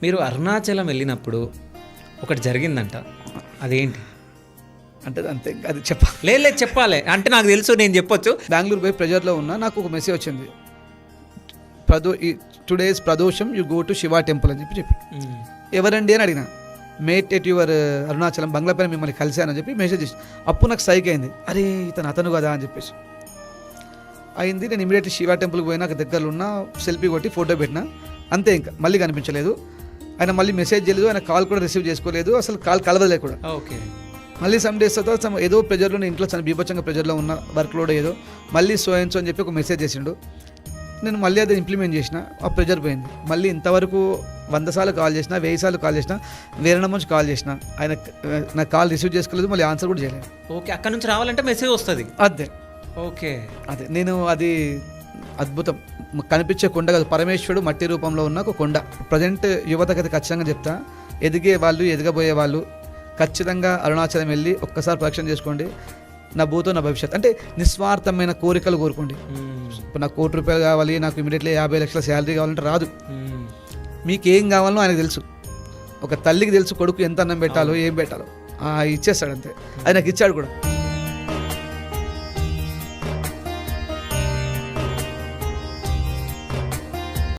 మీరు అరుణాచలం వెళ్ళినప్పుడు ఒకటి జరిగిందంట, అదేంటి? అంటే అంతే, అది చెప్పాలి. లేదు చెప్పాలి అంటే నాకు తెలుసు, నేను చెప్పొచ్చు. బెంగళూరు పోయి ప్రెజర్లో ఉన్నా, నాకు ఒక మెసేజ్ వచ్చింది, today's Pradosham you go to Shiva temple అని చెప్పి. ఎవరండి అని అడిగిన. Met at your Arunachalam, bungalow పైన మిమ్మల్ని కలిశానని చెప్పి మెసేజ్ చేసి, అప్పుడు నాకు సైక్ అయింది, అరే అతను కదా అని చెప్పేసి అయింది. నేను ఇమీడియట్లీ శివ టెంపుల్కి పోయినా, దగ్గరలో ఉన్న సెల్ఫీ కొట్టి ఫోటో పెట్టినా, అంతే. ఇంకా మళ్ళీ కనిపించలేదు ఆయన, మళ్ళీ మెసేజ్ చేయలేదు, ఆయన కాల్ కూడా రిసీవ్ చేసుకోలేదు, అసలు కాల్ కలవలేదు కూడా. ఓకే. మళ్ళీ సమ్ డేస్ తర్వాత ఏదో ప్రెజర్లో, ఇంట్లో చాలా బీభత్సంగా ప్రెజర్లో ఉన్న, వర్క్ లోడ్ ఏదో, మళ్ళీ సో అని చెప్పి ఒక మెసేజ్ చేసిండు. నేను మళ్ళీ అది ఇంప్లిమెంట్ చేసిన, ఆ ప్రెజర్ పోయింది. మళ్ళీ ఇంతవరకు 100 సార్లు కాల్ చేసిన, 1000 సార్లు కాల్ చేసిన, వేరే నెంబర్ నుంచి కాల్ చేసిన, ఆయన నా కాల్ రిసీవ్ చేసుకోలేదు, మళ్ళీ ఆన్సర్ కూడా చేయలేదు. ఓకే, అక్కడ నుంచి రావాలంటే మెసేజ్ వస్తుంది. అదే ఓకే, అదే నేను అది అద్భుతం. కనిపించే కొండ కాదు, పరమేశ్వరుడు మట్టి రూపంలో ఉన్న ఒక కొండ. ప్రజెంట్ యువతకైతే ఖచ్చితంగా చెప్తా, ఎదిగే వాళ్ళు, ఎదగబోయే వాళ్ళు ఖచ్చితంగా అరుణాచలం వెళ్ళి ఒక్కసారి పరీక్షణ చేసుకోండి. నా భూతో నా భవిష్యత్, అంటే నిస్వార్థమైన కోరికలు కోరుకోండి. ఇప్పుడు నాకు ₹1,00,000 కావాలి, నాకు ఇమీడియట్లీ 50 లక్షల శాలరీ కావాలంటే రాదు. మీకేం కావాలో ఆయనకు తెలుసు. ఒక తల్లికి తెలుసు కొడుకు ఎంత అన్నం పెట్టాలో, ఏం పెట్టాలో, ఇచ్చేస్తాడు అంతే. అది నాకు ఇచ్చాడు కూడా.